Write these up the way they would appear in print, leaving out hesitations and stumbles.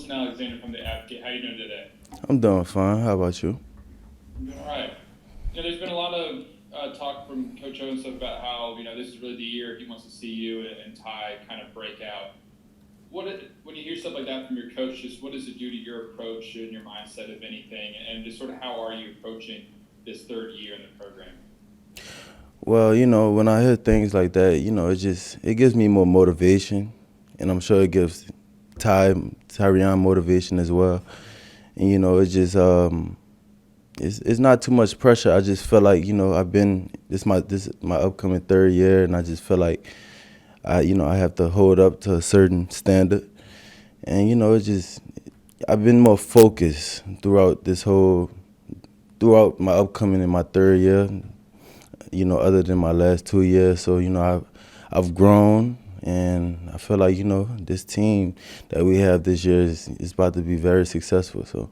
Wilson Alexander from the Advocate. How you doing today? I'm doing fine. How about you? I'm doing all right. There's been a lot of talk from Coach O and stuff about how this is really the year he wants to see you and Ty kind of break out. When you hear stuff like that from your coach, just what does it do to your approach and your mindset, if anything, and just sort of how are you approaching this third year in the program? Well, when I hear things like that, it gives me more motivation, and I'm sure it gives Tyrion motivation as well. And it's not too much pressure. I just feel like this is my upcoming third year, and I just feel like I have to hold up to a certain standard, and I've been more focused throughout my upcoming in my third year. Other than my last 2 years. So, I've grown, and I feel like, this team that we have this year is about to be very successful. So.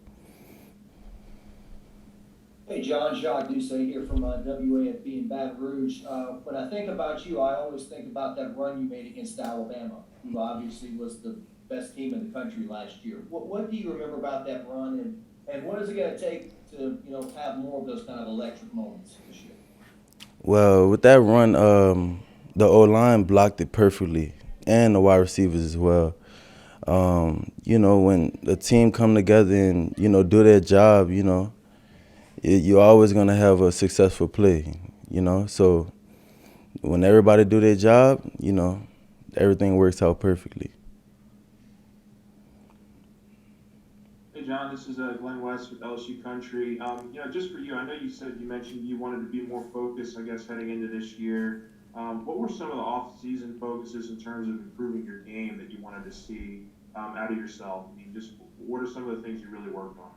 Hey, John, Jacques Doucet here from WAFB in Baton Rouge. When I think about you, I always think about that run you made against Alabama, who obviously was the best team in the country last year. What do you remember about that run, and what is it going to take to have more of those kind of electric moments this year? Well, with that run, the O-line blocked it perfectly, and the wide receivers as well. When the team come together and, do their job, you're always going to have a successful play, So when everybody do their job, everything works out perfectly. Hey John, this is Glenn West with LSU Country. Just for you, I know you mentioned you wanted to be more focused, I guess, heading into this year. What were some of the off-season focuses in terms of improving your game that you wanted to see out of yourself? I mean, just what are some of the things you really worked on?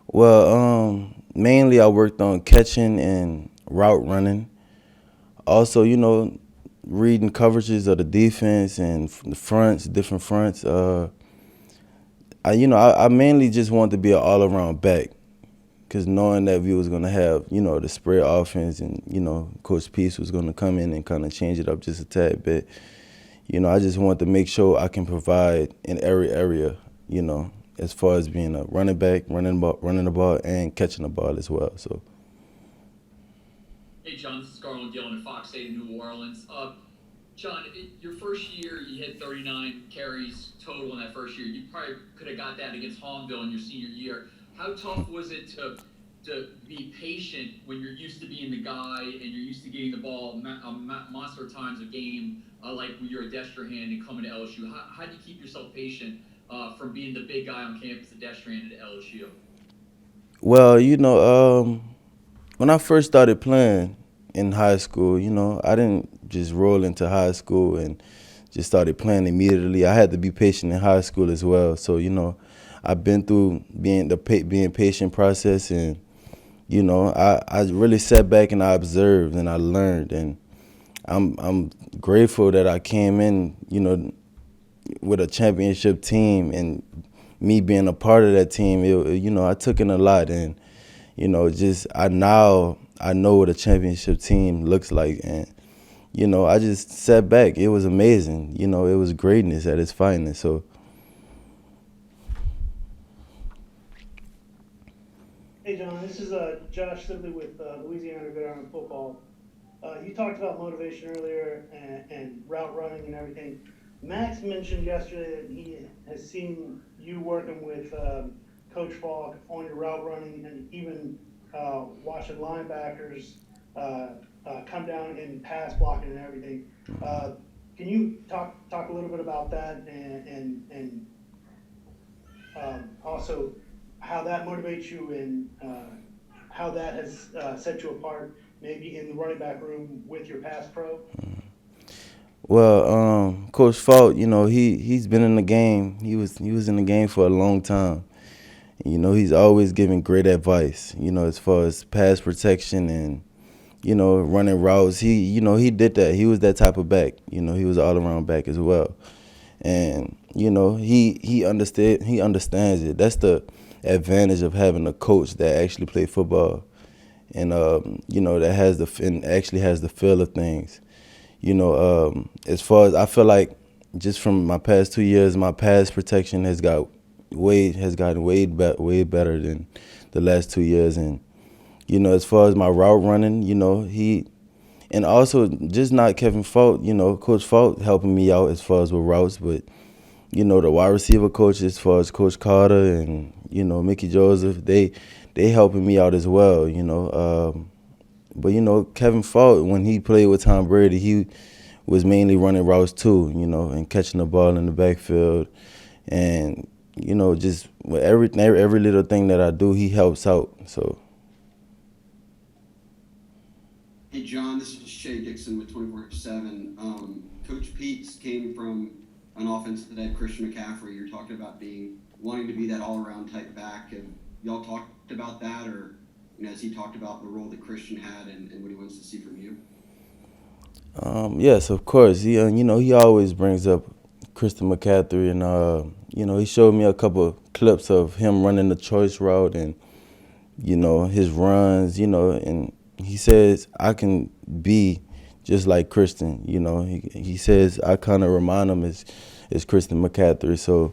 Well, mainly I worked on catching and route running. Also, reading coverages of the defense and the fronts, different fronts. I mainly just wanted to be an all-around back, because knowing that we was going to have, the spread offense, and, Coach Peace was going to come in and kind of change it up just a tad bit. I just wanted to make sure I can provide in every area, as far as being a running back, running the ball, and catching the ball as well. So. Hey, John, this is Garland Gillen at Fox 8 in New Orleans. John, your first year, you hit 39 carries total in that first year. You probably could have got that against Holmville in your senior year. How tough was it to be patient when you're used to being the guy and you're used to getting the ball monster times a game, like when you're a Destrehan and coming to LSU? How do you keep yourself patient from being the big guy on campus, the Destrehan at LSU? Well, when I first started playing in high school, I didn't just roll into high school and just started playing immediately. I had to be patient in high school as well. So, I've been through being patient process, and, I really sat back and I observed and I learned, and I'm grateful that I came in, with a championship team, and me being a part of that team, I took in a lot, and, I know what a championship team looks like, and, I just sat back. It was amazing. It was greatness at its finest. So. Hey, John, this is Josh Sibley with Louisiana Gridiron Football. You talked about motivation earlier and route running and everything. Max mentioned yesterday that he has seen you working with Coach Falk on your route running, and even watching linebackers come down in pass blocking and everything. Can you talk a little bit about that, and also how that motivates you, and how that has set you apart, maybe in the running back room with your pass pro? Well, Coach Falk, he's been in the game. He was in the game for a long time. He's always giving great advice, as far as pass protection and, running routes. He did that. He was that type of back. He was an all-around back as well. And, he understands it. That's the advantage of having a coach that actually played football, and, that actually has the feel of things. As far as I feel like, just from my past 2 years, my pass protection has got has gotten way better than the last 2 years. And as far as my route running, and also just not Kevin Fault, Coach Fault helping me out as far as with routes, but the wide receiver coach as far as Coach Carter and Mickey Joseph, they helping me out as well. But Kevin Fault, when he played with Tom Brady, he was mainly running routes too, and catching the ball in the backfield, and just with every little thing that I do, he helps out. So. Hey, John, this is Shay Dixon with 24/7. Coach Pete's came from an offense that had Christian McCaffrey. You're talking about wanting to be that all-around type back. Have y'all talked about that, or has he talked about the role that Christian had and what he wants to see from you? Yes, of course. He always brings up Christian McCaffrey, and he showed me a couple clips of him running the choice route and his runs, and he says I can be just like Christian. He says I kind of remind him as Christian McCaffrey. So,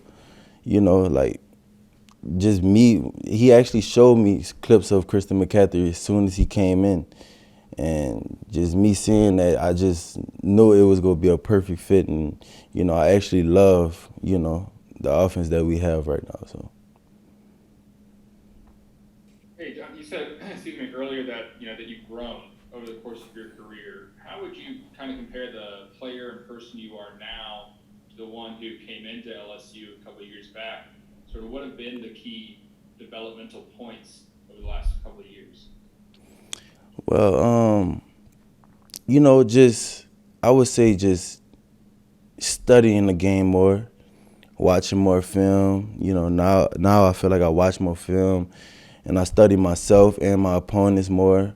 like just me. He actually showed me clips of Christian McCaffrey as soon as he came in, and just me seeing that, I just knew it was gonna be a perfect fit. And I actually love the offense that we have right now. So. Hey, John, you said, excuse me, earlier that that you've grown over the course of your career. How would you kind of compare the player and person you are now to the one who came into LSU a couple of years back? Sort of what have been the key developmental points over the last couple of years? Well, I would say just studying the game more, watching more film. Now I feel like I watch more film, and I study myself and my opponents more.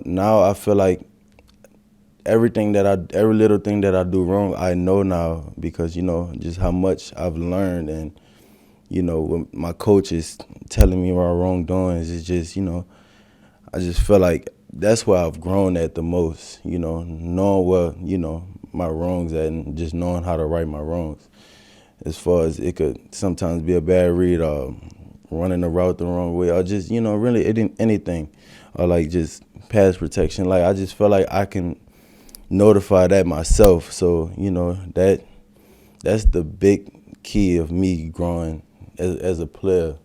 Now I feel like every little thing that I do wrong, I know now because just how much I've learned, and when my coach is telling me my wrongdoings, it's just I just feel like that's where I've grown at the most. Knowing where my wrongs at, and just knowing how to right my wrongs. As far as it could sometimes be a bad read, or running the route the wrong way, or just really anything, or like just pass protection. Like I just feel like I can notify that myself. So that's the big key of me growing as a player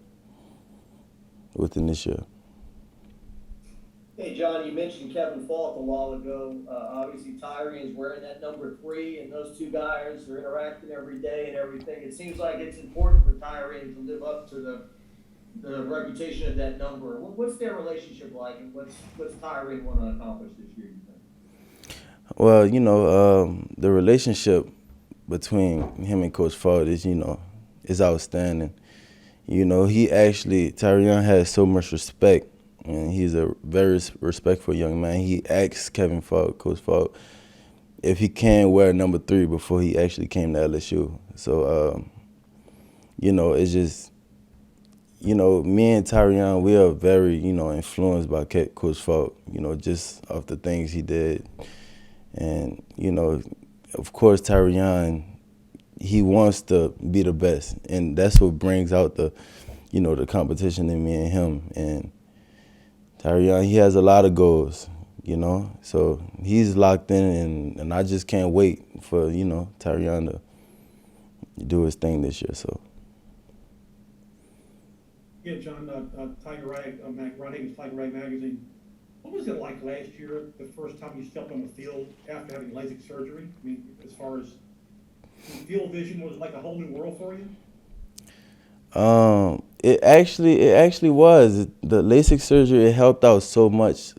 within this year. Hey, John, you mentioned Kevin Falk a while ago. Obviously, Tyrian's wearing that number 3, and those two guys are interacting every day and everything. It seems like it's important for Tyrian to live up to the reputation of that number. What's their relationship like, and what's Tyrian want to accomplish this year, you think? Well, the relationship between him and Coach Falk is outstanding. Tyrion has so much respect, and he's a very respectful young man. He asked Coach Falk, if he can wear number 3 before he actually came to LSU. So, it's just, me and Tyrion, we are very, influenced by Coach Falk, just off the things he did. And, of course, Tyrion, he wants to be the best. And that's what brings out the competition in me and him. And Tyrion, he has a lot of goals, So he's locked in, and I just can't wait for, Tyrion to do his thing this year, so. Yeah, John, Tiger Rag, Tiger Rag magazine. What was it like last year, the first time you stepped on the field after having LASIK surgery? I mean, as far as field vision, was it like a whole new world for you? It actually was. The LASIK surgery, it helped out so much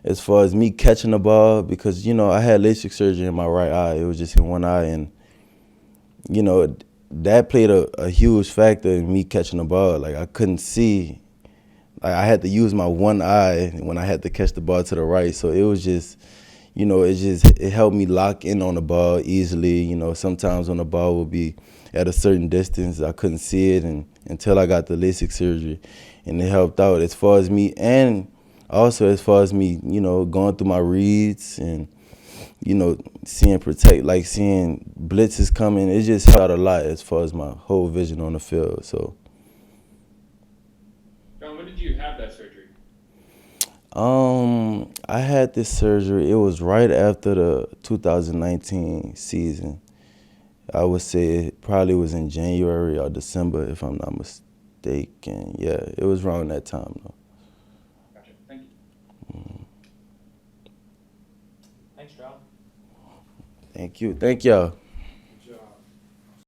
as far as me catching the ball, because, I had LASIK surgery in my right eye. It was just in one eye, and, that played a huge factor in me catching the ball. Like, I couldn't see. Like, I had to use my one eye when I had to catch the ball to the right. So it was just, it helped me lock in on the ball easily. Sometimes when the ball would be at a certain distance, I couldn't see it until I got the LASIK surgery. And it helped out as far as me, and also as far as me, going through my reads and, seeing blitzes coming. It just helped out a lot as far as my whole vision on the field. So. John, when did you have that surgery? I had this surgery. It was right after the 2019 season. I would say it probably was in January or December, if I'm not mistaken. Yeah, it was around that time, though. Gotcha. Thank you. Thanks, John. Thank you. Thank y'all.